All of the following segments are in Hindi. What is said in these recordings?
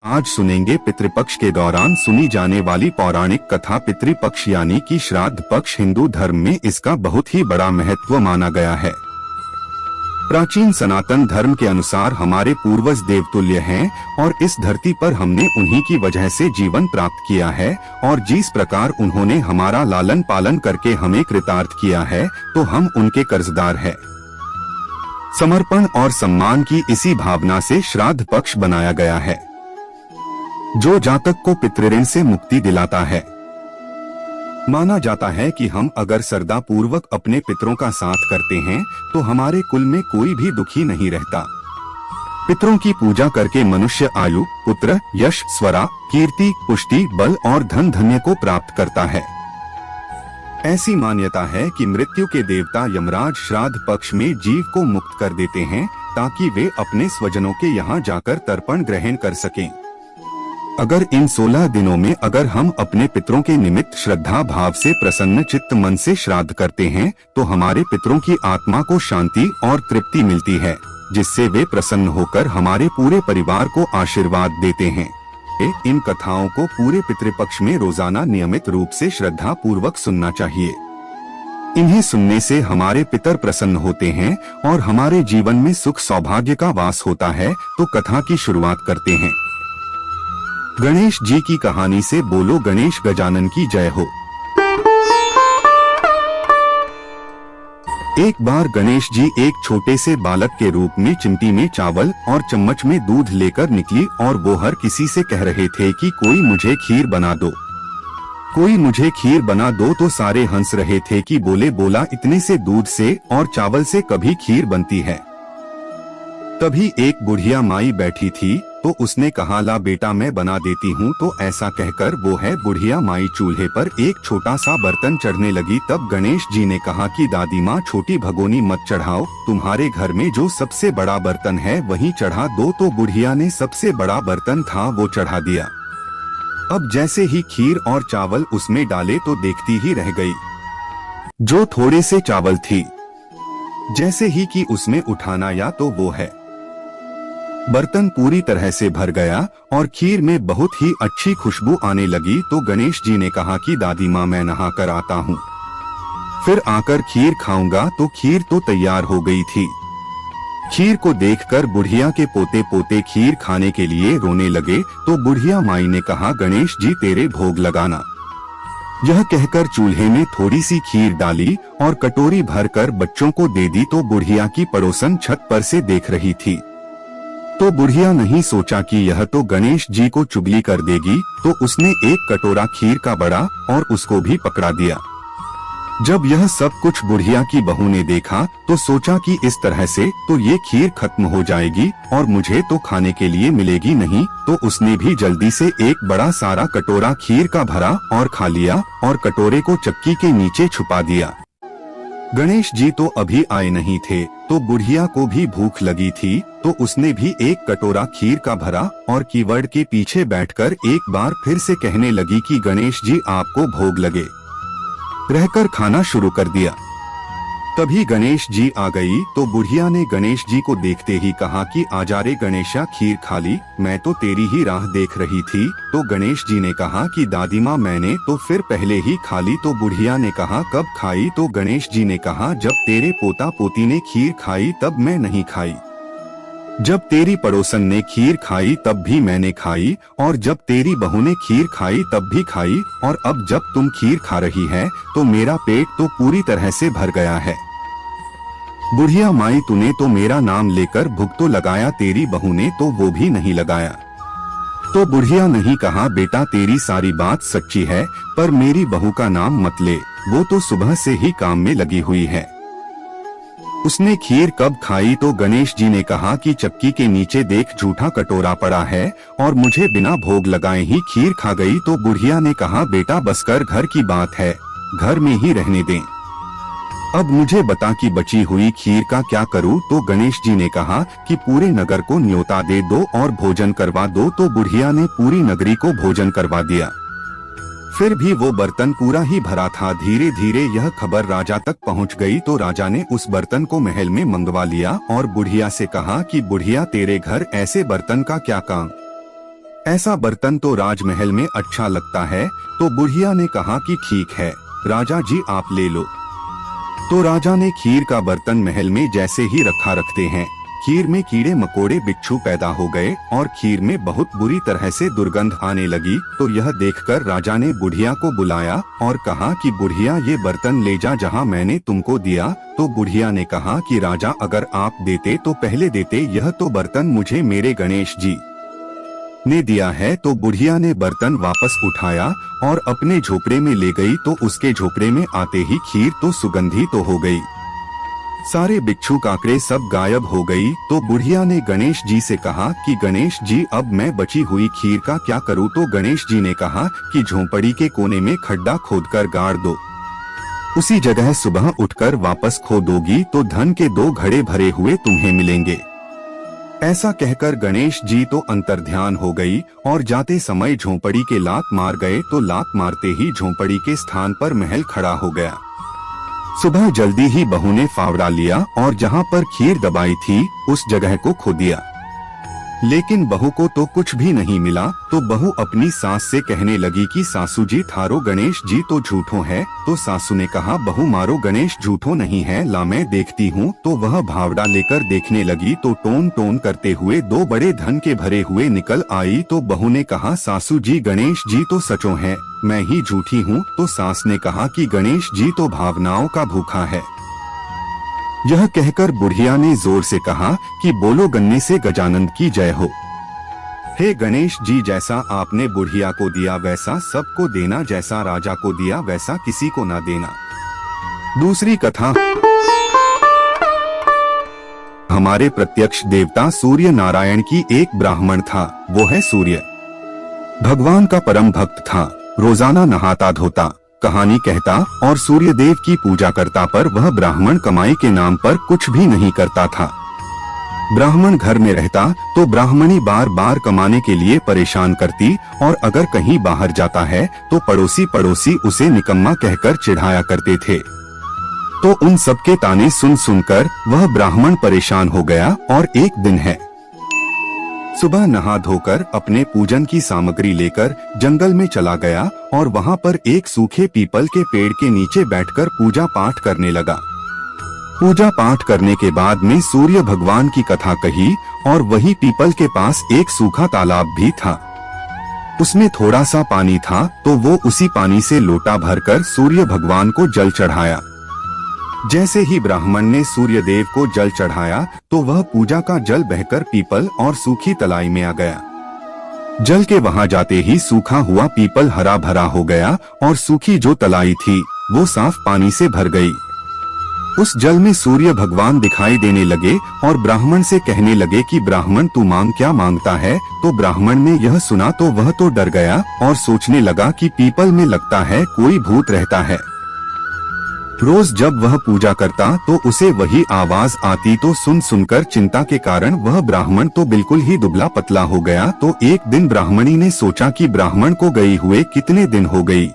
आज सुनेंगे पितृपक्ष के दौरान सुनी जाने वाली पौराणिक कथा। पितृपक्ष यानी कि श्राद्ध पक्ष हिंदू धर्म में इसका बहुत ही बड़ा महत्व माना गया है। प्राचीन सनातन धर्म के अनुसार हमारे पूर्वज देवतुल्य हैं और इस धरती पर हमने उन्हीं की वजह से जीवन प्राप्त किया है और जिस प्रकार उन्होंने हमारा लालन पालन करके हमें कृतार्थ किया है तो हम उनके कर्जदार हैं। समर्पण और सम्मान की इसी भावना से श्राद्ध पक्ष बनाया गया है, जो जातक को पितृऋण से मुक्ति दिलाता है। माना जाता है कि हम अगर श्रद्धा पूर्वक अपने पितरों का साथ करते हैं तो हमारे कुल में कोई भी दुखी नहीं रहता। पितरों की पूजा करके मनुष्य आयु, पुत्र, यश, स्वरा, कीर्ति, पुष्टि, बल और धन धन्य को प्राप्त करता है। ऐसी मान्यता है कि मृत्यु के देवता यमराज श्राद्ध पक्ष में जीव को मुक्त कर देते हैं ताकि वे अपने स्वजनों के यहाँ जाकर तर्पण ग्रहण कर सकें। अगर इन 16 दिनों में अगर हम अपने पितरों के निमित्त श्रद्धा भाव से प्रसन्न चित्त मन से श्राद्ध करते हैं तो हमारे पितरों की आत्मा को शांति और तृप्ति मिलती है, जिससे वे प्रसन्न होकर हमारे पूरे परिवार को आशीर्वाद देते हैं। इन कथाओं को पूरे पितृपक्ष में रोजाना नियमित रूप से श्रद्धा पूर्वक सुनना चाहिए। इन्हें सुनने से हमारे पितर प्रसन्न होते हैं और हमारे जीवन में सुख सौभाग्य का वास होता है। तो कथा की शुरुआत करते हैं। गणेश जी की कहानी से बोलो गणेश गजानन की जय हो। एक बार गणेश जी एक छोटे से बालक के रूप में चिमटी में चावल और चम्मच में दूध लेकर निकली और वो हर किसी से कह रहे थे कि कोई मुझे खीर बना दो, कोई मुझे खीर बना दो। तो सारे हंस रहे थे कि बोला इतने से दूध से और चावल से कभी खीर बनती है। तभी एक बुढ़िया माई बैठी थी तो उसने कहा ला बेटा मैं बना देती हूँ। तो ऐसा कहकर वो है बुढ़िया माई चूल्हे पर एक छोटा सा बर्तन चढ़ने लगी। तब गणेश जी ने कहा कि दादी माँ छोटी भगोनी मत चढ़ाओ, तुम्हारे घर में जो सबसे बड़ा बर्तन है वही चढ़ा दो। तो बुढ़िया ने सबसे बड़ा बर्तन था वो चढ़ा दिया। अब जैसे ही खीर और चावल उसमें डाले तो देखती ही रह गई। जो थोड़े से चावल थी, जैसे ही कि उसमें उठाना या तो वो है बर्तन पूरी तरह से भर गया और खीर में बहुत ही अच्छी खुशबू आने लगी। तो गणेश जी ने कहा कि दादी माँ मैं नहा कर आता हूँ, फिर आकर खीर खाऊंगा। तो खीर तो तैयार हो गई थी। खीर को देखकर बुढ़िया के पोते पोते खीर खाने के लिए रोने लगे। तो बुढ़िया माई ने कहा गणेश जी तेरे भोग लगाना। यह कहकर चूल्हे में थोड़ी सी खीर डाली और कटोरी भरकर बच्चों को दे दी। तो बुढ़िया की पड़ोसन छत पर से देख रही थी। तो बुढ़िया नहीं सोचा कि यह तो गणेश जी को चुगली कर देगी, तो उसने एक कटोरा खीर का बड़ा और उसको भी पकड़ा दिया। जब यह सब कुछ बुढ़िया की बहू ने देखा तो सोचा कि इस तरह से तो ये खीर खत्म हो जाएगी और मुझे तो खाने के लिए मिलेगी नहीं। तो उसने भी जल्दी से एक बड़ा सारा कटोरा खीर का भरा और खा लिया और कटोरे को चक्की के नीचे छुपा दिया। गणेश जी तो अभी आए नहीं थे तो बुढ़िया को भी भूख लगी थी, तो उसने भी एक कटोरा खीर का भरा और कीवर्ड के पीछे बैठकर एक बार फिर से कहने लगी कि गणेश जी आपको भोग लगे रहकर खाना शुरू कर दिया। तभी गणेश जी आ गई तो बुढ़िया ने गणेश जी को देखते ही कहा कि आजा रे गणेशा खीर खा ली, मैं तो तेरी ही राह देख रही थी। तो गणेश जी ने कहा कि दादी माँ मैंने तो फिर पहले ही खा ली। तो बुढ़िया ने कहा कब खाई? तो गणेश जी ने कहा जब तेरे पोता पोती ने खीर खाई तब मैं नहीं खाई, जब तेरी पड़ोसन ने खीर खाई तब भी मैंने खाई, और जब तेरी बहू ने खीर खाई तब भी खाई, और अब जब तुम खीर खा रही है तो मेरा पेट तो पूरी तरह से भर गया है। बुढ़िया माई तूने तो मेरा नाम लेकर भुग तो लगाया, तेरी बहू ने तो वो भी नहीं लगाया। तो बुढ़िया नहीं कहा बेटा तेरी सारी बात सच्ची है, पर मेरी बहू का नाम मत ले, वो तो सुबह से ही काम में लगी हुई है। उसने खीर कब खाई? तो गणेश जी ने कहा कि चक्की के नीचे देख झूठा कटोरा पड़ा है और मुझे बिना भोग लगाए ही खीर खा गई। तो बुढ़िया ने कहा बेटा बस कर, घर की बात है, घर में ही रहने दें। अब मुझे बता कि बची हुई खीर का क्या करूं? तो गणेश जी ने कहा कि पूरे नगर को न्योता दे दो और भोजन करवा दो। तो बुढ़िया ने पूरी नगरी को भोजन करवा दिया। फिर भी वो बर्तन पूरा ही भरा था। धीरे धीरे यह खबर राजा तक पहुंच गई तो राजा ने उस बर्तन को महल में मंगवा लिया और बुढ़िया से कहा कि बुढ़िया तेरे घर ऐसे बर्तन का क्या काम? ऐसा बर्तन तो राजमहल में अच्छा लगता है। तो बुढ़िया ने कहा कि ठीक है राजा जी, आप ले लो। तो राजा ने खीर का बर्तन महल में जैसे ही रखते हैं, खीर में कीड़े मकोड़े बिच्छू पैदा हो गए और खीर में बहुत बुरी तरह से दुर्गंध आने लगी। तो यह देखकर राजा ने बुढ़िया को बुलाया और कहा कि बुढ़िया, ये बर्तन ले जा जहाँ मैंने तुमको दिया। तो बुढ़िया ने कहा कि राजा, अगर आप देते तो पहले देते, यह तो बर्तन मुझे मेरे गणेश जी ने दिया है। तो बुढ़िया ने बर्तन वापस उठाया और अपने झोपड़े में ले गई। तो उसके झोपड़े में आते ही खीर तो सुगंधित तो हो गई, सारे बिच्छू काकड़े सब गायब हो गई। तो बुढ़िया ने गणेश जी से कहा कि गणेश जी, अब मैं बची हुई खीर का क्या करूँ। तो गणेश जी ने कहा कि झोंपड़ी के कोने में खड्डा खोदकर गाड़ दो, उसी जगह सुबह उठकर वापस खोदोगी तो धन के 2 घड़े भरे हुए तुम्हें मिलेंगे। ऐसा कहकर गणेश जी तो अंतर्ध्यान हो गई और जाते समय झोंपड़ी के लात मार गए। तो लात मारते ही झोंपड़ी के स्थान पर महल खड़ा हो गया। सुबह जल्दी ही बहू ने फावड़ा लिया और जहाँ पर खीर दबाई थी उस जगह को खोदिया, लेकिन बहू को तो कुछ भी नहीं मिला। तो बहू अपनी सास से कहने लगी कि सासू जी, थारो गणेश जी तो झूठो है। तो सासू ने कहा, बहू मारो गणेश झूठो नहीं है, ला मैं देखती हूँ। तो वह भावड़ा लेकर देखने लगी तो टोन टोन करते हुए 2 बड़े धन के भरे हुए निकल आई। तो बहू ने कहा, सासू जी, गणेश जी तो सचो है, मैं ही झूठी हूँ। तो सास ने कहा कि गणेश जी तो भावनाओं का भूखा है। यह कहकर बुढ़िया ने जोर से कहा कि बोलो गन्ने से गजानंद की जय हो। हे गणेश जी, जैसा आपने बुढ़िया को दिया वैसा सबको देना, जैसा राजा को दिया वैसा किसी को ना देना। दूसरी कथा, हमारे प्रत्यक्ष देवता सूर्य नारायण की एक ब्राह्मण था। वो है सूर्य भगवान का परम भक्त था। रोजाना नहाता धोता, कहानी कहता और सूर्य देव की पूजा करता, पर वह ब्राह्मण कमाई के नाम पर कुछ भी नहीं करता था। ब्राह्मण घर में रहता तो ब्राह्मणी बार बार कमाने के लिए परेशान करती और अगर कहीं बाहर जाता है तो पड़ोसी उसे निकम्मा कहकर चिढ़ाया करते थे। तो उन सबके ताने सुन सुनकर वह ब्राह्मण परेशान हो गया और एक दिन है, सुबह नहा धोकर अपने पूजन की सामग्री लेकर जंगल में चला गया और वहाँ पर एक सूखे पीपल के पेड़ के नीचे बैठकर पूजा पाठ करने लगा। पूजा पाठ करने के बाद में सूर्य भगवान की कथा कही और वही पीपल के पास एक सूखा तालाब भी था। उसमें थोड़ा सा पानी था तो वो उसी पानी से लोटा भरकर सूर्य भगवान को जल चढ़ाया। जैसे ही ब्राह्मण ने सूर्य देव को जल चढ़ाया तो वह पूजा का जल बहकर पीपल और सूखी तलाई में आ गया। जल के वहां जाते ही सूखा हुआ पीपल हरा भरा हो गया और सूखी जो तलाई थी वो साफ पानी से भर गई। उस जल में सूर्य भगवान दिखाई देने लगे और ब्राह्मण से कहने लगे कि ब्राह्मण, तू मांग क्या मांगता है। तो ब्राह्मण ने यह सुना तो वह तो डर गया और सोचने लगा कि पीपल में लगता है कोई भूत रहता है। रोज जब वह पूजा करता तो उसे वही आवाज आती। तो सुन सुनकर चिंता के कारण वह ब्राह्मण तो बिल्कुल ही दुबला पतला हो गया। तो एक दिन ब्राह्मणी ने सोचा कि ब्राह्मण को गई हुए कितने दिन हो गई,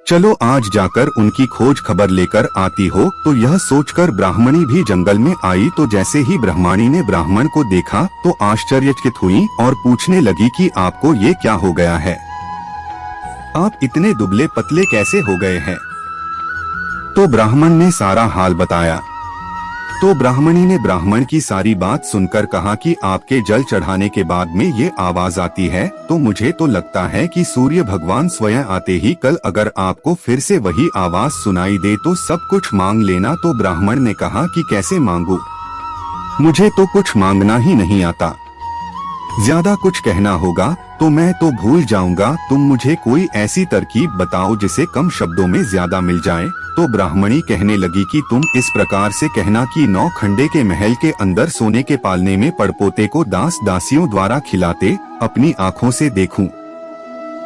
चलो आज जाकर उनकी खोज खबर लेकर आती हो। तो यह सोचकर ब्राह्मणी भी जंगल में आई। तो जैसे ही ब्राह्मणी ने ब्राह्मण को देखा तो आश्चर्यचकित हुई और पूछने लगी कि आपको ये क्या हो गया है, आप इतने दुबले पतले कैसे हो गए हैं। तो ब्राह्मण ने सारा हाल बताया। तो ब्राह्मणी ने ब्राह्मण की सारी बात सुनकर कहा कि आपके जल चढ़ाने के बाद में ये आवाज आती है तो मुझे तो लगता है कि सूर्य भगवान स्वयं आते ही कल अगर आपको फिर से वही आवाज सुनाई दे तो सब कुछ मांग लेना। तो ब्राह्मण ने कहा कि कैसे मांगू, मुझे तो कुछ मांगना ही नहीं आता, ज्यादा कुछ कहना होगा तो मैं तो भूल जाऊंगा। तुम मुझे कोई ऐसी तरकीब बताओ जिसे कम शब्दों में ज्यादा मिल जाए। तो ब्राह्मणी कहने लगी कि तुम इस प्रकार से कहना कि 9 खंडे के महल के अंदर सोने के पालने में पड़पोते को दास दासियों द्वारा खिलाते अपनी आँखों से देखूं।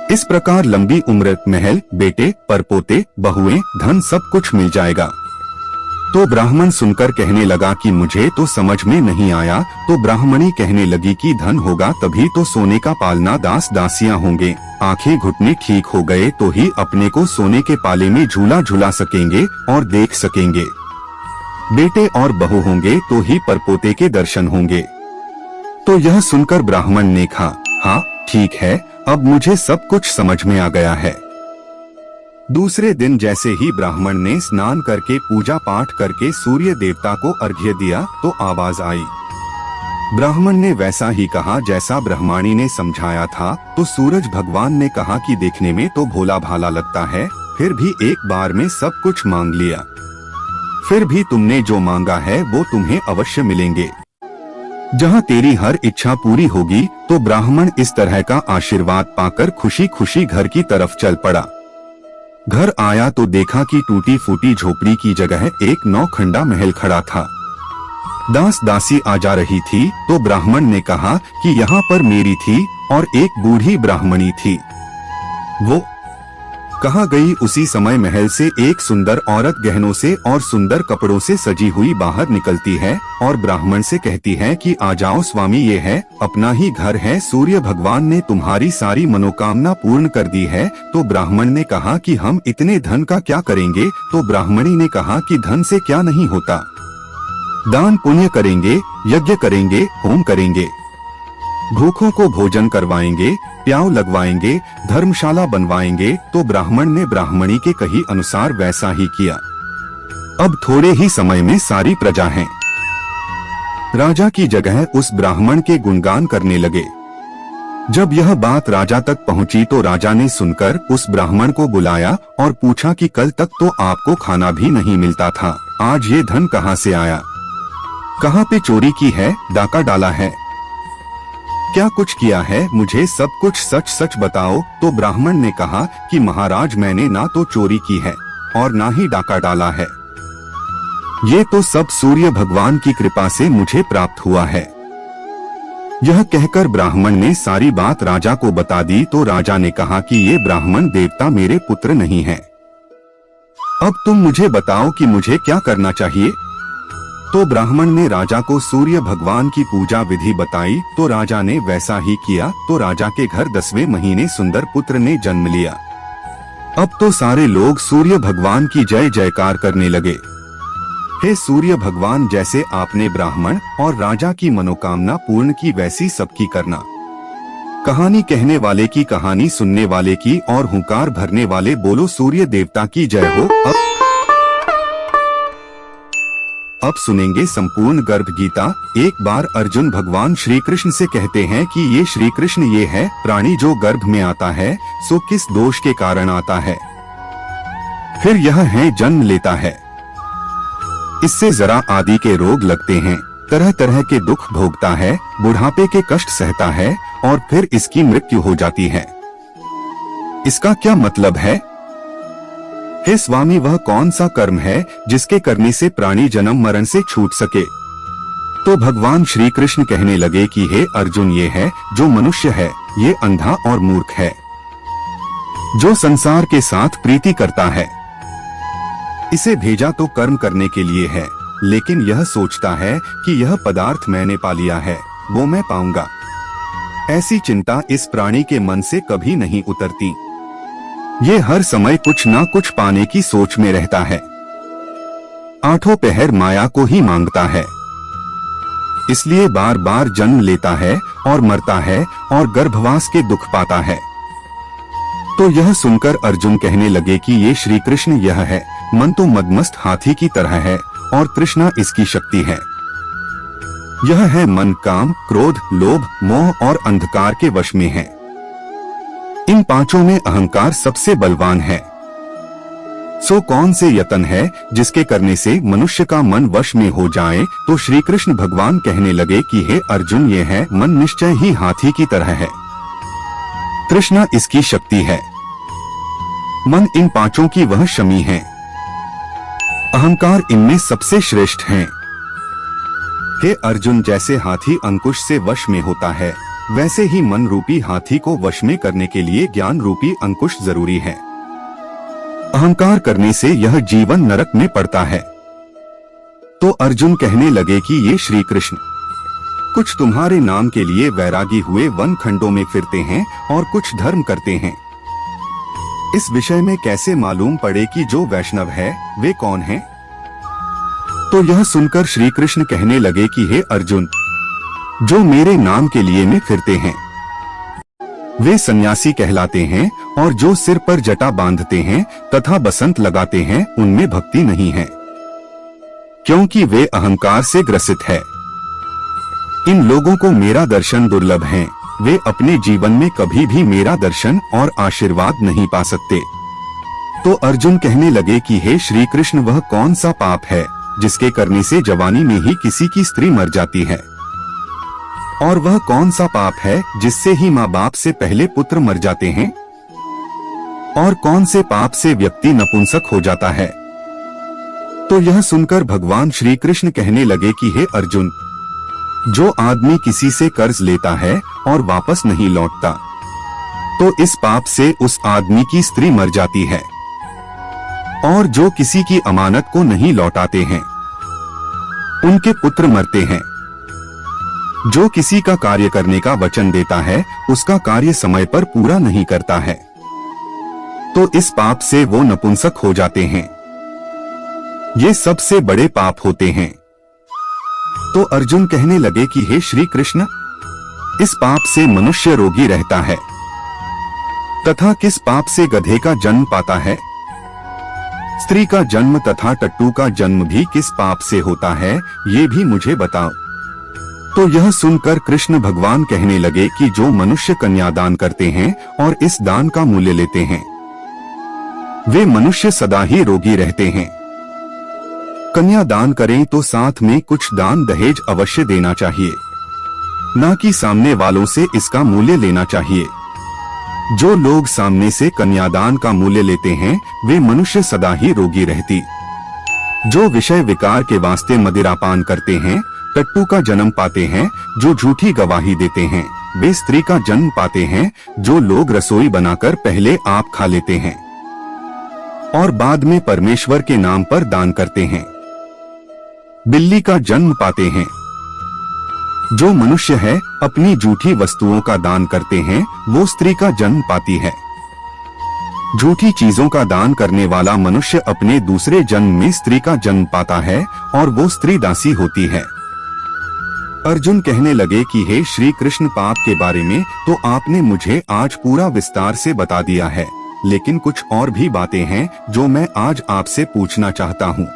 इस प्रकार लंबी उम्र, महल, बेटे, परपोते, बहुएं, धन सब कुछ मिल जाएगा। तो ब्राह्मण सुनकर कहने लगा कि मुझे तो समझ में नहीं आया। तो ब्राह्मणी कहने लगी कि धन होगा तभी तो सोने का पालना, दास दासियां होंगे, आंखें घुटने ठीक हो गए तो ही अपने को सोने के पाले में झूला झूला सकेंगे और देख सकेंगे, बेटे और बहू होंगे तो ही परपोते के दर्शन होंगे। तो यह सुनकर ब्राह्मण ने कहा, हाँ ठीक है, अब मुझे सब कुछ समझ में आ गया है। दूसरे दिन जैसे ही ब्राह्मण ने स्नान करके पूजा पाठ करके सूर्य देवता को अर्घ्य दिया तो आवाज आई। ब्राह्मण ने वैसा ही कहा जैसा ब्रह्माणी ने समझाया था। तो सूरज भगवान ने कहा कि देखने में तो भोला भाला लगता है, फिर भी एक बार में सब कुछ मांग लिया। फिर भी तुमने जो मांगा है वो तुम्हें अवश्य मिलेंगे। जहाँ तेरी हर इच्छा पूरी होगी। तो ब्राह्मण इस तरह का आशीर्वाद पाकर खुशी खुशी घर की तरफ चल पड़ा। घर आया तो देखा कि टूटी फूटी झोपड़ी की जगह एक नौखंडा महल खड़ा था। दास दासी आ जा रही थी तो ब्राह्मण ने कहा कि यहाँ पर मेरी थी और एक बूढ़ी ब्राह्मणी थी। वो कहाँ गई? उसी समय महल से एक सुंदर औरत गहनों से और सुंदर कपड़ों से सजी हुई बाहर निकलती है और ब्राह्मण से कहती है कि आ जाओ स्वामी, ये है अपना ही घर है, सूर्य भगवान ने तुम्हारी सारी मनोकामना पूर्ण कर दी है। तो ब्राह्मण ने कहा कि हम इतने धन का क्या करेंगे? तो ब्राह्मणी ने कहा कि धन से क्या नहीं होता, दान पुण्य करेंगे, यज्ञ करेंगे, होम करेंगे, भूखों को भोजन करवाएंगे, प्याव लगवाएंगे, धर्मशाला बनवाएंगे। तो ब्राह्मण ने ब्राह्मणी के कही अनुसार वैसा ही किया। अब थोड़े ही समय में सारी प्रजा है राजा की जगह उस ब्राह्मण के गुणगान करने लगे। जब यह बात राजा तक पहुंची तो राजा ने सुनकर उस ब्राह्मण को बुलाया और पूछा कि कल तक तो आपको खाना भी नहीं मिलता था, आज ये धन कहाँ से आया? कहाँ पे चोरी की है, डाका डाला है, क्या कुछ किया है? मुझे सब कुछ सच सच बताओ। तो ब्राह्मण ने कहा कि महाराज, मैंने ना तो चोरी की है और ना ही डाका डाला है, ये तो सब सूर्य भगवान की कृपा से मुझे प्राप्त हुआ है। यह कहकर ब्राह्मण ने सारी बात राजा को बता दी। तो राजा ने कहा कि ये ब्राह्मण देवता मेरे पुत्र नहीं है, अब तुम मुझे बताओ कि मुझे क्या करना चाहिए। तो ब्राह्मण ने राजा को सूर्य भगवान की पूजा विधि बताई। तो राजा ने वैसा ही किया। तो राजा के घर 10वें महीने सुंदर पुत्र ने जन्म लिया। अब तो सारे लोग सूर्य भगवान की जय जयकार करने लगे। हे सूर्य भगवान, जैसे आपने ब्राह्मण और राजा की मनोकामना पूर्ण की वैसी सबकी करना। कहानी कहने वाले की, कहानी सुनने वाले की और हुंकार भरने वाले बोलो सूर्य देवता की जय हो। अब सुनेंगे संपूर्ण गर्भ गीता। एक बार अर्जुन भगवान श्री कृष्ण से कहते हैं कि ये श्री कृष्ण, ये है प्राणी जो गर्भ में आता है सो किस दोष के कारण आता है? फिर यह है जन्म लेता है, इससे जरा आदि के रोग लगते हैं, तरह तरह के दुख भोगता है, बुढ़ापे के कष्ट सहता है और फिर इसकी मृत्यु हो जाती है। इसका क्या मतलब है? हे स्वामी, वह कौन सा कर्म है जिसके करने से प्राणी जन्म मरण से छूट सके? तो भगवान श्री कृष्ण कहने लगे कि हे अर्जुन, ये है जो मनुष्य है, ये अंधा और मूर्ख है, जो संसार के साथ प्रीति करता है। इसे भेजा तो कर्म करने के लिए है, लेकिन यह सोचता है कि यह पदार्थ मैंने पा लिया है, वो मैं पाऊंगा। ऐसी चिंता इस प्राणी के मन से कभी नहीं उतरती। ये हर समय कुछ ना कुछ पाने की सोच में रहता है, आठों पहर माया को ही मांगता है, इसलिए बार बार जन्म लेता है और मरता है और गर्भवास के दुख पाता है। तो यह सुनकर अर्जुन कहने लगे कि ये श्री कृष्ण यह है, मन तो मदमस्त हाथी की तरह है और तृष्णा इसकी शक्ति है। यह है मन काम, क्रोध, लोभ, मोह और अंधकार के वश में है। इन पांचों में अहंकार सबसे बलवान है। सो कौन से यतन है जिसके करने से मनुष्य का मन वश में हो जाए? तो श्री कृष्ण भगवान कहने लगे कि हे अर्जुन, ये है मन निश्चय ही हाथी की तरह है, तृष्णा इसकी शक्ति है, मन इन पांचों की वह शमी है, अहंकार इनमें सबसे श्रेष्ठ है। हे अर्जुन, जैसे हाथी अंकुश से वश में होता है, वैसे ही मन रूपी हाथी को वश में करने के लिए ज्ञान रूपी अंकुश जरूरी है। अहंकार करने से यह जीवन नरक में पड़ता है। तो अर्जुन कहने लगे कि ये श्री कृष्ण कुछ तुम्हारे नाम के लिए वैरागी हुए वन खंडों में फिरते हैं और कुछ धर्म करते हैं। इस विषय में कैसे मालूम पड़े कि जो वैष्णव है वे कौन हैं? तो यह सुनकर श्री कृष्ण कहने लगे कि हे अर्जुन, जो मेरे नाम के लिए में फिरते हैं वे सन्यासी कहलाते हैं, और जो सिर पर जटा बांधते हैं तथा बसंत लगाते हैं उनमें भक्ति नहीं है, क्योंकि वे अहंकार से ग्रसित है। इन लोगों को मेरा दर्शन दुर्लभ है, वे अपने जीवन में कभी भी मेरा दर्शन और आशीर्वाद नहीं पा सकते। तो अर्जुन कहने लगे कि हे श्री कृष्ण, वह कौन सा पाप है जिसके करने से जवानी में ही किसी की स्त्री मर जाती है, और वह कौन सा पाप है जिससे ही माँ बाप से पहले पुत्र मर जाते हैं, और कौन से पाप से व्यक्ति नपुंसक हो जाता है। तो यह सुनकर भगवान श्री कृष्ण कहने लगे कि हे अर्जुन, जो आदमी किसी से कर्ज लेता है और वापस नहीं लौटता, तो इस पाप से उस आदमी की स्त्री मर जाती है, और जो किसी की अमानत को नहीं लौटाते हैं उनके पुत्र मरते हैं। जो किसी का कार्य करने का वचन देता है उसका कार्य समय पर पूरा नहीं करता है, तो इस पाप से वो नपुंसक हो जाते हैं। ये सबसे बड़े पाप होते हैं। तो अर्जुन कहने लगे कि हे श्री कृष्ण, इस पाप से मनुष्य रोगी रहता है, तथा किस पाप से गधे का जन्म पाता है, स्त्री का जन्म तथा टट्टू का जन्म भी किस पाप से होता है, ये भी मुझे बताओ। तो यह सुनकर कृष्ण भगवान कहने लगे कि जो मनुष्य कन्यादान करते हैं और इस दान का मूल्य लेते हैं, वे मनुष्य सदा ही रोगी रहते हैं। कन्यादान करें तो साथ में कुछ दान दहेज अवश्य देना चाहिए, न कि सामने वालों से इसका मूल्य लेना चाहिए। जो लोग सामने से कन्यादान का मूल्य लेते हैं वे मनुष्य सदा ही रोगी रहती। जो विषय विकार के वास्ते मदिरापान करते हैं, टट्टू का जन्म पाते हैं, जो झूठी गवाही देते हैं, वे स्त्री का जन्म पाते हैं। जो लोग रसोई बनाकर पहले आप खा लेते हैं और बाद में परमेश्वर के नाम पर दान करते हैं, बिल्ली का जन्म पाते हैं। जो मनुष्य है अपनी झूठी वस्तुओं का दान करते हैं, वो स्त्री का जन्म पाती है। झूठी चीजों का दान करने वाला मनुष्य अपने दूसरे जन्म में स्त्री का जन्म पाता है, और वो स्त्री दासी होती है। अर्जुन कहने लगे कि हे श्री कृष्ण, पाप के बारे में तो आपने मुझे आज पूरा विस्तार से बता दिया है, लेकिन कुछ और भी बातें हैं जो मैं आज आपसे पूछना चाहता हूँ।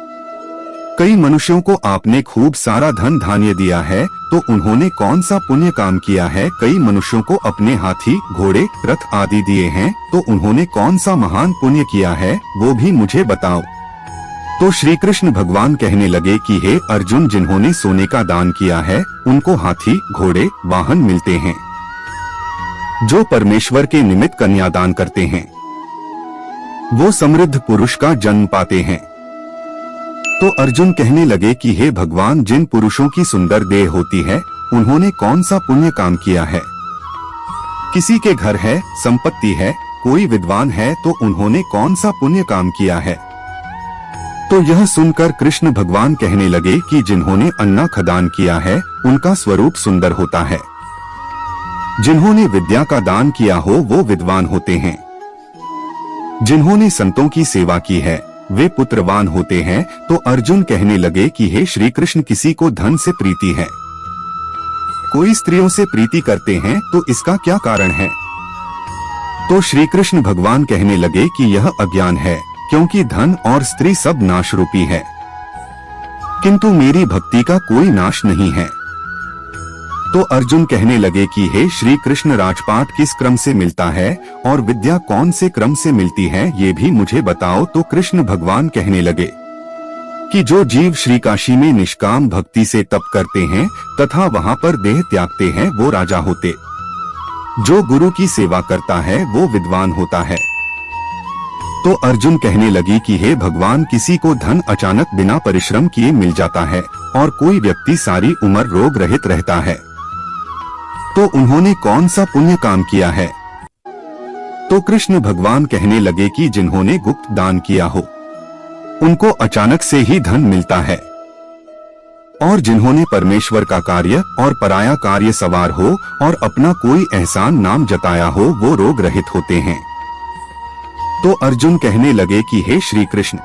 कई मनुष्यों को आपने खूब सारा धन धान्य दिया है, तो उन्होंने कौन सा पुण्य काम किया है? कई मनुष्यों को अपने हाथी, घोड़े, रथ आदि दिए हैं, तो उन्होंने कौन सा महान पुण्य किया है, वो भी मुझे बताओ। तो श्री कृष्ण भगवान कहने लगे कि हे अर्जुन, जिन्होंने सोने का दान किया है उनको हाथी, घोड़े, वाहन मिलते हैं। जो परमेश्वर के निमित्त कन्यादान करते हैं वो समृद्ध पुरुष का जन्म पाते हैं। तो अर्जुन कहने लगे कि हे भगवान, जिन पुरुषों की सुंदर देह होती है उन्होंने कौन सा पुण्य काम किया है? किसी के घर है, संपत्ति है, कोई विद्वान है, तो उन्होंने कौन सा पुण्य काम किया है? तो यह सुनकर कृष्ण भगवान कहने लगे कि जिन्होंने अन्ना खदान किया है उनका स्वरूप सुंदर होता है। जिन्होंने विद्या का दान किया हो वो विद्वान होते हैं। जिन्होंने संतों की सेवा की है वे पुत्रवान होते हैं। तो अर्जुन कहने लगे कि हे श्री कृष्ण, किसी को धन से प्रीति है, कोई स्त्रियों से प्रीति करते हैं, तो इसका क्या कारण है? तो श्री कृष्ण भगवान कहने लगे कि यह अज्ञान है, क्योंकि धन और स्त्री सब नाश रूपी है, किंतु मेरी भक्ति का कोई नाश नहीं है। तो अर्जुन कहने लगे कि हे श्री कृष्ण, राजपाट किस क्रम से मिलता है और विद्या कौन से क्रम से मिलती है, ये भी मुझे बताओ। तो कृष्ण भगवान कहने लगे कि जो जीव श्री काशी में निष्काम भक्ति से तप करते हैं तथा वहां पर देह त्यागते हैं वो राजा होते। जो गुरु की सेवा करता है वो विद्वान होता है। तो अर्जुन कहने लगी कि हे भगवान, किसी को धन अचानक बिना परिश्रम किए मिल जाता है और कोई व्यक्ति सारी उम्र रोग रहित रहता है, तो उन्होंने कौन सा पुण्य काम किया है? तो कृष्ण भगवान कहने लगे कि जिन्होंने गुप्त दान किया हो उनको अचानक से ही धन मिलता है, और जिन्होंने परमेश्वर का कार्य और पराया कार्य सवार हो और अपना कोई एहसान नाम जताया हो वो रोग रहित होते हैं। तो अर्जुन कहने लगे कि हे श्री कृष्ण,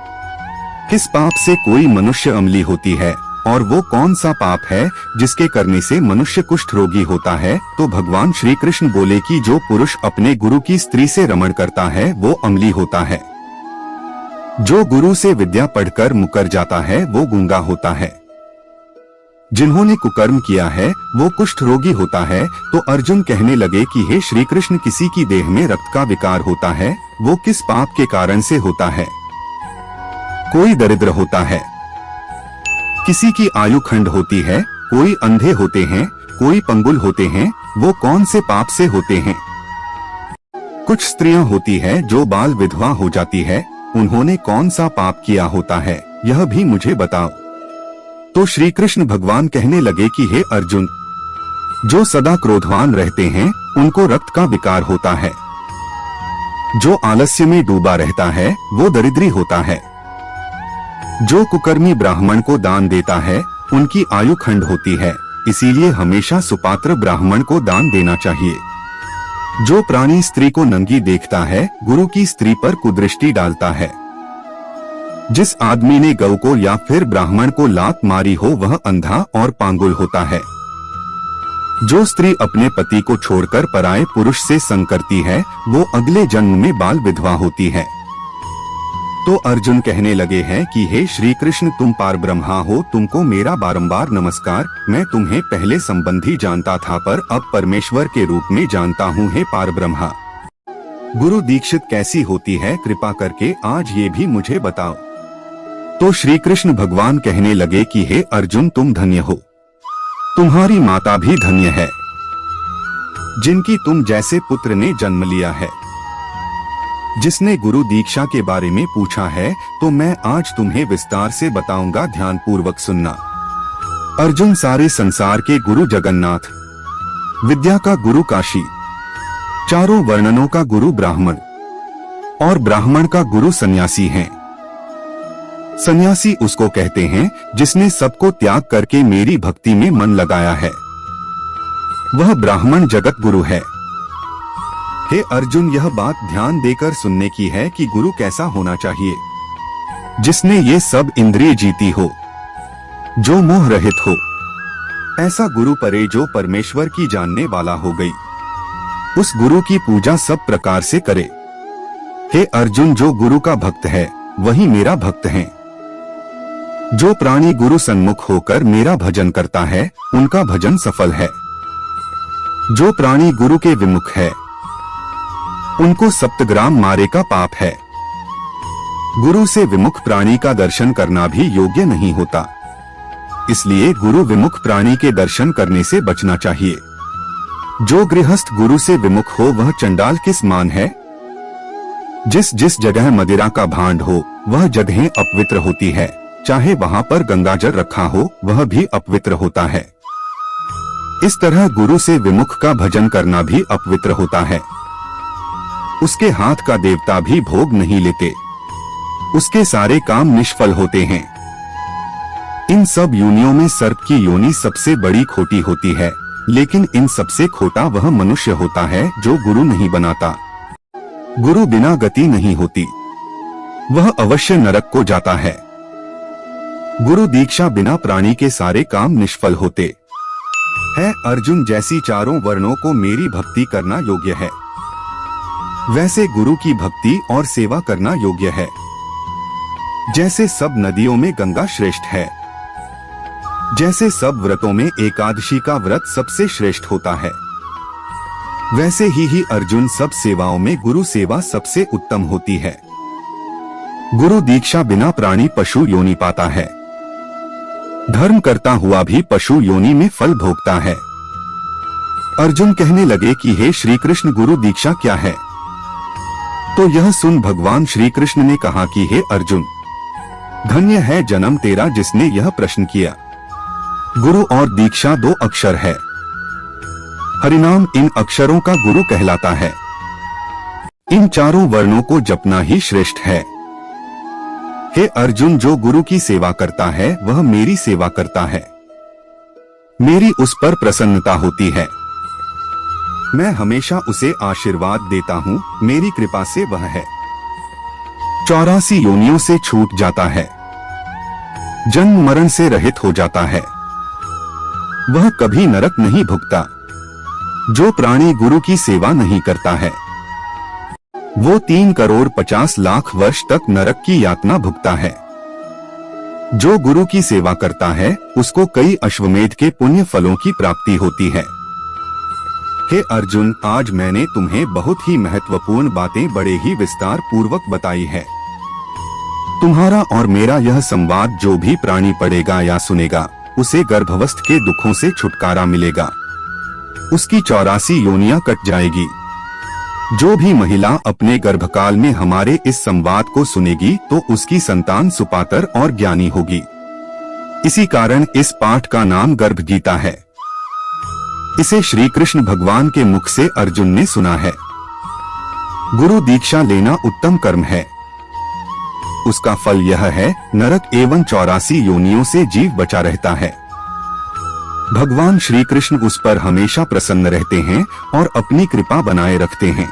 किस पाप से कोई मनुष्य अम्ली होती है और वो कौन सा पाप है जिसके करने से मनुष्य कुष्ठ रोगी होता है? तो भगवान श्री कृष्ण बोले कि जो पुरुष अपने गुरु की स्त्री से रमण करता है वो अमली होता है। जो गुरु से विद्या पढ़कर मुकर जाता है वो गूंगा होता है। जिन्होंने कुकर्म किया है वो कुष्ठ रोगी होता है। तो अर्जुन कहने लगे कि हे श्री कृष्ण, किसी की देह में रक्त का विकार होता है, वो किस पाप के कारण से होता है? कोई दरिद्र होता है, किसी की आयु खंड होती है, कोई अंधे होते हैं, कोई पंगुल होते हैं, वो कौन से पाप से होते हैं? कुछ स्त्रियां होती है जो बाल विधवा हो जाती है, उन्होंने कौन सा पाप किया होता है, यह भी मुझे बताओ। तो श्री कृष्ण भगवान कहने लगे कि हे अर्जुन, जो सदा क्रोधवान रहते हैं उनको रक्त का विकार होता है। जो आलस्य में डूबा रहता है वो दरिद्री होता है। जो कुकर्मी ब्राह्मण को दान देता है उनकी आयु खंड होती है, इसीलिए हमेशा सुपात्र ब्राह्मण को दान देना चाहिए। जो प्राणी स्त्री को नंगी देखता है गुरु की स्त्री पर कुदृष्टि डालता है। जिस आदमी ने गौ को या फिर ब्राह्मण को लात मारी हो वह अंधा और पांगुल होता है। जो स्त्री अपने पति को छोड़कर पराये पुरुष से संग करती है वो अगले जन्म में बाल विधवा होती है। तो अर्जुन कहने लगे हैं कि हे श्री कृष्ण, तुम पार ब्रह्मा हो, तुमको मेरा बारंबार नमस्कार। मैं तुम्हें पहले संबंधी जानता था पर अब परमेश्वर के रूप में जानता हूँ। हे पार ब्रह्मा, गुरु दीक्षित कैसी होती है, कृपा करके आज ये भी मुझे बताओ। तो श्री कृष्ण भगवान कहने लगे कि हे अर्जुन, तुम धन्य हो, तुम्हारी माता भी धन्य है जिनकी तुम जैसे पुत्र ने जन्म लिया है। जिसने गुरु दीक्षा के बारे में पूछा है तो मैं आज तुम्हें विस्तार से बताऊंगा, ध्यान पूर्वक सुनना। अर्जुन, सारे संसार के गुरु जगन्नाथ, विद्या का गुरु काशी, चारों वर्णनों का गुरु ब्राह्मण और ब्राह्मण का गुरु सन्यासी हैं। सन्यासी उसको कहते हैं जिसने सबको त्याग करके मेरी भक्ति में मन लगाया है, वह ब्राह्मण जगत गुरु है। हे अर्जुन, यह बात ध्यान देकर सुनने की है कि गुरु कैसा होना चाहिए। जिसने ये सब इंद्रिय जीती हो, जो मोह रहित हो, ऐसा गुरु परे जो परमेश्वर की जानने वाला हो गई, उस गुरु की पूजा सब प्रकार से करे। हे अर्जुन, जो गुरु का भक्त है वही मेरा भक्त है। जो प्राणी गुरु सन्मुख होकर मेरा भजन करता है उनका भजन सफल है। जो प्राणी गुरु के विमुख है उनको सप्तग्राम मारे का पाप है। गुरु से विमुख प्राणी का दर्शन करना भी योग्य नहीं होता, इसलिए गुरु विमुख प्राणी के दर्शन करने से बचना चाहिए। जो गृहस्थ गुरु से विमुख हो वह चंडाल किस मान है। जिस जिस जगह मदिरा का भांड हो वह जगहें अपवित्र होती है, चाहे वहां पर गंगाजल रखा हो वह भी अपवित्र होता है। इस तरह गुरु से विमुख का भजन करना भी अपवित्र होता है। उसके हाथ का देवता भी भोग नहीं लेते, उसके सारे काम निष्फल होते हैं। इन सब योनियों में सर्प की योनि सबसे बड़ी खोटी होती है, लेकिन इन सबसे खोटा वह मनुष्य होता है जो गुरु नहीं बनाता। गुरु बिना गति नहीं होती, वह अवश्य नरक को जाता है। गुरु दीक्षा बिना प्राणी के सारे काम निष्फल होते हैं। अर्जुन, जैसी चारों वर्णों को मेरी भक्ति करना योग्य है, वैसे गुरु की भक्ति और सेवा करना योग्य है। जैसे सब नदियों में गंगा श्रेष्ठ है, जैसे सब व्रतों में एकादशी का व्रत सबसे श्रेष्ठ होता है, वैसे ही अर्जुन सब सेवाओं में गुरु सेवा सबसे उत्तम होती है। गुरु दीक्षा बिना प्राणी पशु योनि पाता है, धर्म करता हुआ भी पशु योनि में फल भोगता है। अर्जुन कहने लगे कि हे श्री कृष्ण, गुरु दीक्षा क्या है? तो यह सुन भगवान श्री कृष्ण ने कहा कि हे अर्जुन, धन्य है जन्म तेरा जिसने यह प्रश्न किया। गुरु और दीक्षा दो अक्षर है, हरिनाम इन अक्षरों का गुरु कहलाता है। इन चारों वर्णों को जपना ही श्रेष्ठ है। हे अर्जुन, जो गुरु की सेवा करता है वह मेरी सेवा करता है, मेरी उस पर प्रसन्नता होती है। मैं हमेशा उसे आशीर्वाद देता हूँ, मेरी कृपा से वह है 84 योनियों से छूट जाता है। जन्म मरण से रहित हो जाता है। वह कभी नरक नहीं भुगता। जो प्राणी गुरु की सेवा नहीं करता है वो 3,50,00,000 वर्ष तक नरक की यातना भुगता है। जो गुरु की सेवा करता है उसको कई अश्वमेध के पुण्य फलों की प्राप्ति होती है। हे अर्जुन, आज मैंने तुम्हें बहुत ही महत्वपूर्ण बातें बड़े ही विस्तार पूर्वक बताई है। तुम्हारा और मेरा यह संवाद जो भी प्राणी पढ़ेगा या सुनेगा उसे गर्भावस्था के दुखों से छुटकारा मिलेगा। उसकी 84 योनियां कट जाएगी। जो भी महिला अपने गर्भकाल में हमारे इस संवाद को सुनेगी तो उसकी संतान सुपात्र और ज्ञानी होगी। इसी कारण इस पाठ का नाम गर्भ गीता है। इसे श्री कृष्ण भगवान के मुख से अर्जुन ने सुना है। गुरु दीक्षा लेना उत्तम कर्म है। उसका फल यह है, नरक एवं 84 योनियों से जीव बचा रहता है। भगवान श्री कृष्ण उस पर हमेशा प्रसन्न रहते हैं और अपनी कृपा बनाए रखते हैं।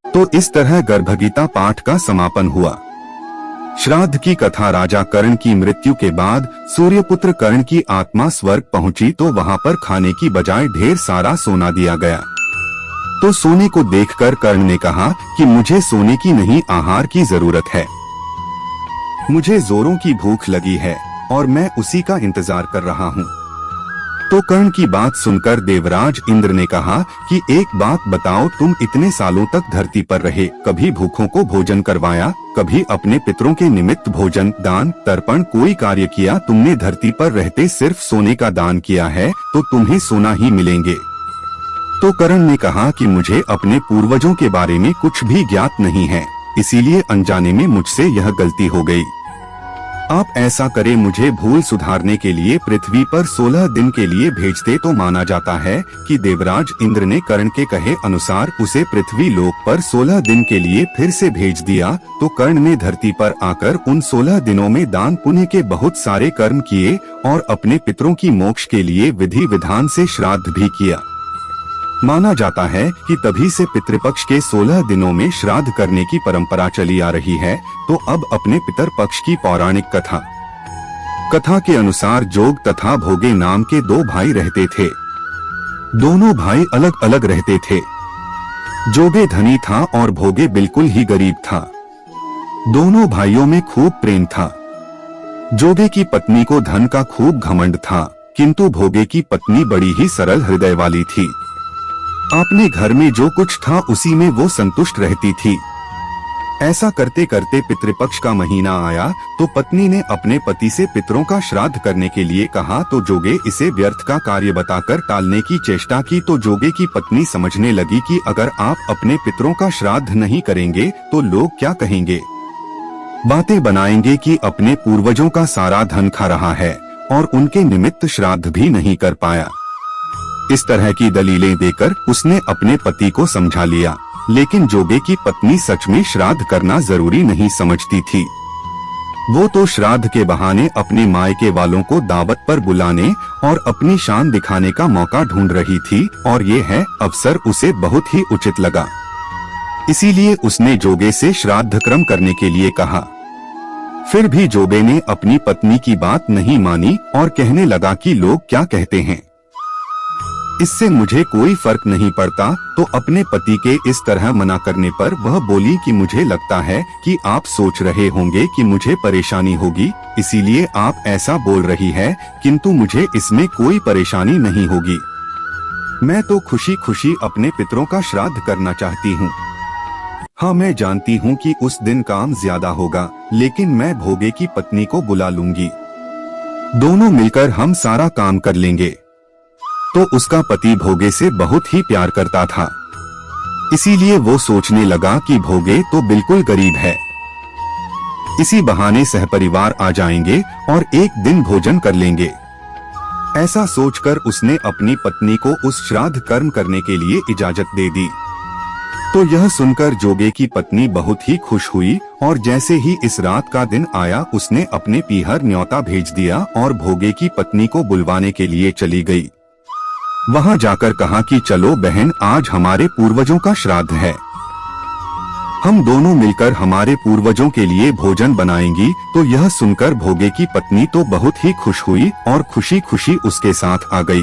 तो इस तरह गर्भगीता पाठ का समापन हुआ। श्राद्ध की कथा। राजा कर्ण की मृत्यु के बाद सूर्यपुत्र कर्ण की आत्मा स्वर्ग पहुंची तो वहां पर खाने की बजाय ढेर सारा सोना दिया गया। तो सोने को देखकर कर्ण ने कहा कि मुझे सोने की नहीं, आहार की जरूरत है। मुझे जोरों की भूख लगी है और मैं उसी का इंतजार कर रहा हूँ। तो कर्ण की बात सुनकर देवराज इंद्र ने कहा कि एक बात बताओ, तुम इतने सालों तक धरती पर रहे, कभी भूखों को भोजन करवाया, कभी अपने पितरों के निमित्त भोजन, दान, तर्पण कोई कार्य किया? तुमने धरती पर रहते सिर्फ सोने का दान किया है तो तुम्हें सोना ही मिलेंगे। तो कर्ण ने कहा कि मुझे अपने पूर्वजों के बारे में कुछ भी ज्ञात नहीं है, इसीलिए अनजाने में मुझसे यह गलती हो गई। आप ऐसा करें, मुझे भूल सुधारने के लिए पृथ्वी पर 16 दिन के लिए भेज दे। तो माना जाता है कि देवराज इंद्र ने कर्ण के कहे अनुसार उसे पृथ्वी लोक पर 16 दिन के लिए फिर से भेज दिया। तो कर्ण ने धरती पर आकर उन 16 दिनों में दान पुण्य के बहुत सारे कर्म किए और अपने पितरों की मोक्ष के लिए विधि विधान से श्राद्ध भी किया। माना जाता है कि तभी से पितृपक्ष के 16 दिनों में श्राद्ध करने की परंपरा चली आ रही है। तो अब अपने पितर पक्ष की पौराणिक कथा के अनुसार जोग तथा भोगे नाम के 2 भाई रहते थे। दोनों भाई अलग अलग रहते थे। जोगे धनी था और भोगे बिल्कुल ही गरीब था। दोनों भाइयों में खूब प्रेम था। जोगे की पत्नी को धन का खूब घमंड था, किंतु भोगे की पत्नी बड़ी ही सरल हृदय वाली थी। अपने घर में जो कुछ था उसी में वो संतुष्ट रहती थी। ऐसा करते करते पितृपक्ष का महीना आया तो पत्नी ने अपने पति से पितरों का श्राद्ध करने के लिए कहा। तो जोगे इसे व्यर्थ का कार्य बताकर टालने की चेष्टा की। तो जोगे की पत्नी समझने लगी कि अगर आप अपने पितरों का श्राद्ध नहीं करेंगे तो लोग क्या कहेंगे, बातें बनाएंगे कि अपने पूर्वजों का सारा धन खा रहा है और उनके निमित्त श्राद्ध भी नहीं कर पाया। इस तरह की दलीलें देकर उसने अपने पति को समझा लिया, लेकिन जोगे की पत्नी सच में श्राद्ध करना जरूरी नहीं समझती थी। वो तो श्राद्ध के बहाने अपने मायके वालों को दावत पर बुलाने और अपनी शान दिखाने का मौका ढूंढ रही थी और ये है अवसर उसे बहुत ही उचित लगा। इसीलिए उसने जोगे से श्राद्ध क्रम करने के लिए कहा। फिर भी जोगे ने अपनी पत्नी की बात नहीं मानी और कहने लगा कि लोग क्या कहते हैं, इससे मुझे कोई फर्क नहीं पड़ता। तो अपने पति के इस तरह मना करने पर वह बोली कि मुझे लगता है कि आप सोच रहे होंगे कि मुझे परेशानी होगी, इसीलिए आप ऐसा बोल रही है, किंतु मुझे इसमें कोई परेशानी नहीं होगी। मैं तो खुशी खुशी अपने पितरों का श्राद्ध करना चाहती हूँ। हाँ, मैं जानती हूँ कि उस दिन काम ज्यादा होगा, लेकिन मैं भोगे की पत्नी को बुला लूंगी, दोनों मिलकर हम सारा काम कर लेंगे। तो उसका पति भोगे से बहुत ही प्यार करता था, इसीलिए वो सोचने लगा कि भोगे तो बिल्कुल गरीब है, इसी बहाने सहपरिवार आ जाएंगे और एक दिन भोजन कर लेंगे। ऐसा सोचकर उसने अपनी पत्नी को उस श्राद्ध कर्म करने के लिए इजाजत दे दी। तो यह सुनकर जोगे की पत्नी बहुत ही खुश हुई और जैसे ही इस रात का दिन आया उसने अपने पीहर न्योता भेज दिया और भोगे की पत्नी को बुलवाने के लिए चली गई। वहां जाकर कहा कि चलो बहन, आज हमारे पूर्वजों का श्राद्ध है, हम दोनों मिलकर हमारे पूर्वजों के लिए भोजन बनाएंगी। तो यह सुनकर भोगे की पत्नी तो बहुत ही खुश हुई और खुशी खुशी उसके साथ आ गई।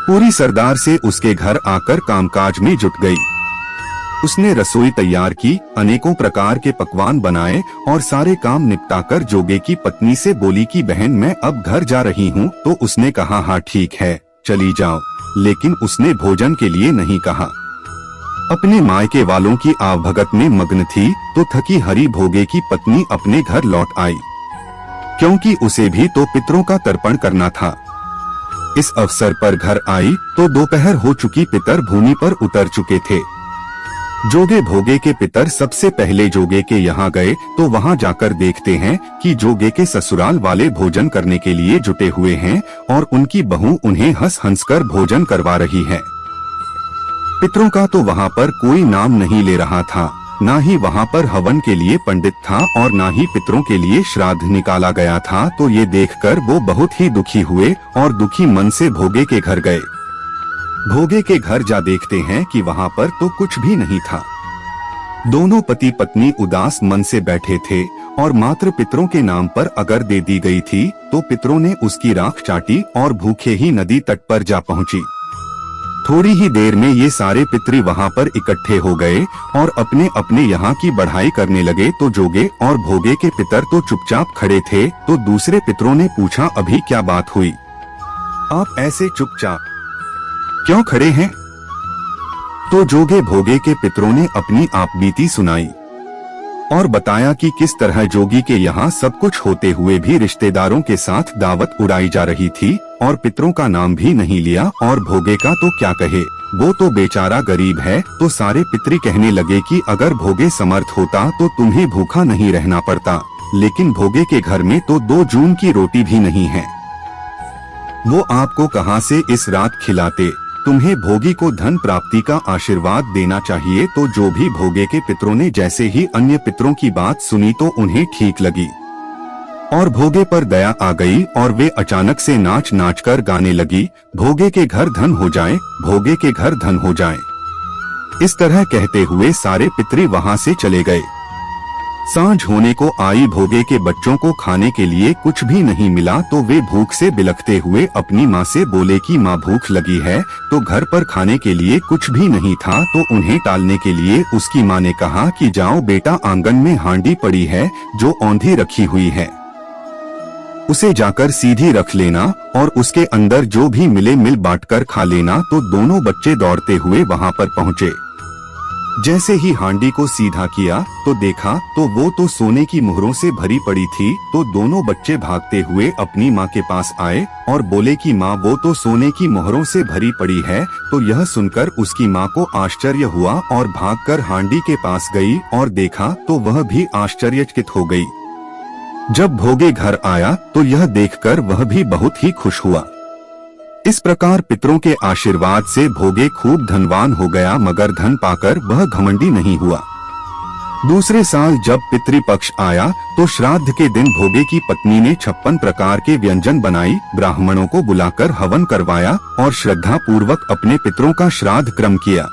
पूरी सरदार से उसके घर आकर कामकाज में जुट गई। उसने रसोई तैयार की, अनेकों प्रकार के पकवान बनाए और सारे काम निपटाकर जोगे की पत्नी से बोली कि बहन मैं अब घर जा रही हूँ। तो उसने कहा हाँ ठीक है चली जाओ, लेकिन उसने भोजन के लिए नहीं कहा। अपने मायके वालों की आवभगत में मग्न थी तो थकी हरी भोगे की पत्नी अपने घर लौट आई, क्योंकि उसे भी तो पितरों का तर्पण करना था। इस अवसर पर घर आई तो दोपहर हो चुकी, पितर भूमि पर उतर चुके थे। जोगे भोगे के पितर सबसे पहले जोगे के यहाँ गए तो वहाँ जाकर देखते हैं कि जोगे के ससुराल वाले भोजन करने के लिए जुटे हुए हैं और उनकी बहू उन्हें हंस हंस कर भोजन करवा रही है। पितरों का तो वहाँ पर कोई नाम नहीं ले रहा था, ना ही वहाँ पर हवन के लिए पंडित था और ना ही पितरों के लिए श्राद्ध निकाला गया था। तो ये देखकर वो बहुत ही दुखी हुए और दुखी मन से भोगे के घर गए। भोगे के घर जा देखते हैं कि वहाँ पर तो कुछ भी नहीं था। दोनों पति पत्नी उदास मन से बैठे थे और मात्र पितरों के नाम पर अगर दे दी गई थी तो पितरों ने उसकी राख चाटी और भूखे ही नदी तट पर जा पहुंची। थोड़ी ही देर में ये सारे पितरी वहाँ पर इकट्ठे हो गए और अपने अपने यहाँ की बढ़ाई करने लगे। तो जोगे और भोगे के पितर तो चुपचाप खड़े थे। तो दूसरे पितरों ने पूछा अभी क्या बात हुई, आप ऐसे चुपचाप क्यों खड़े हैं? तो जोगे भोगे के पितरों ने अपनी आपबीती सुनाई और बताया कि किस तरह जोगी के यहाँ सब कुछ होते हुए भी रिश्तेदारों के साथ दावत उड़ाई जा रही थी और पितरों का नाम भी नहीं लिया। और भोगे का तो क्या कहे, वो तो बेचारा गरीब है। तो सारे पितरी कहने लगे कि अगर भोगे समर्थ होता तो तुम्हें भूखा नहीं रहना पड़ता, लेकिन भोगे के घर में तो 2 जून की रोटी भी नहीं है, वो आपको कहाँ से इस रात खिलाते। तुम्हें भोगी को धन प्राप्ति का आशीर्वाद देना चाहिए। तो जो भी भोगे के पितरों ने जैसे ही अन्य पितरों की बात सुनी तो उन्हें ठीक लगी और भोगे पर दया आ गई और वे अचानक से नाच नाच कर गाने लगी, भोगे के घर धन हो जाए, भोगे के घर धन हो जाए। इस तरह कहते हुए सारे पितरी वहां से चले गए। सांझ होने को आई, भोगे के बच्चों को खाने के लिए कुछ भी नहीं मिला। तो वे भूख से बिलखते हुए अपनी माँ से बोले कि माँ भूख लगी है। तो घर पर खाने के लिए कुछ भी नहीं था। तो उन्हें टालने के लिए उसकी माँ ने कहा कि जाओ बेटा, आंगन में हांडी पड़ी है जो औंधी रखी हुई है, उसे जाकर सीधी रख लेना और उसके अंदर जो भी मिले मिल बांटकर खा लेना। तो दोनों बच्चे दौड़ते हुए वहां पर पहुँचे। जैसे ही हांडी को सीधा किया तो देखा तो वो तो सोने की मोहरों से भरी पड़ी थी। तो दोनों बच्चे भागते हुए अपनी माँ के पास आए और बोले कि माँ वो तो सोने की मोहरों से भरी पड़ी है। तो यह सुनकर उसकी माँ को आश्चर्य हुआ और भागकर हांडी के पास गई और देखा तो वह भी आश्चर्यचकित हो गई। जब भोगे घर आया तो यह देखकर वह भी बहुत ही खुश हुआ। इस प्रकार पितरों के आशीर्वाद से भोगे खूब धनवान हो गया, मगर धन पाकर वह घमंडी नहीं हुआ। दूसरे साल जब पितृपक्ष आया तो श्राद्ध के दिन भोगे की पत्नी ने 56 प्रकार के व्यंजन बनाई, ब्राह्मणों को बुलाकर हवन करवाया और श्रद्धा पूर्वक अपने पितरों का श्राद्ध क्रम किया।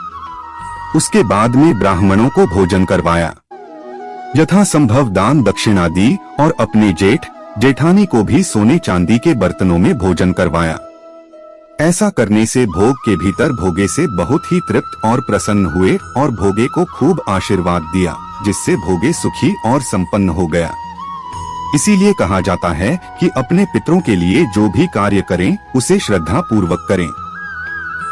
उसके बाद में ब्राह्मणों को भोजन करवाया, यथा संभव दान दक्षिणा दी और अपने जेठ जेठानी को भी सोने चांदी के बर्तनों में भोजन करवाया। ऐसा करने से भोग के भीतर भोगे से बहुत ही तृप्त और प्रसन्न हुए और भोगे को खूब आशीर्वाद दिया, जिससे भोगे सुखी और संपन्न हो गया। इसीलिए कहा जाता है कि अपने पितरों के लिए जो भी कार्य करें उसे श्रद्धा पूर्वक करें।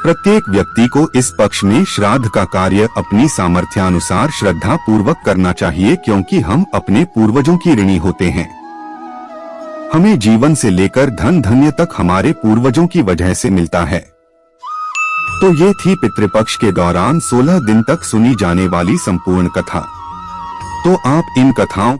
प्रत्येक व्यक्ति को इस पक्ष में श्राद्ध का कार्य अपनी सामर्थ्यानुसार श्रद्धा पूर्वक करना चाहिए, क्योंकि हम अपने पूर्वजों की ऋणी होते हैं। हमें जीवन से लेकर धन धान्य तक हमारे पूर्वजों की वजह से मिलता है। तो ये थी पितृपक्ष के दौरान 16 दिन तक सुनी जाने वाली संपूर्ण कथा। तो आप इन कथाओं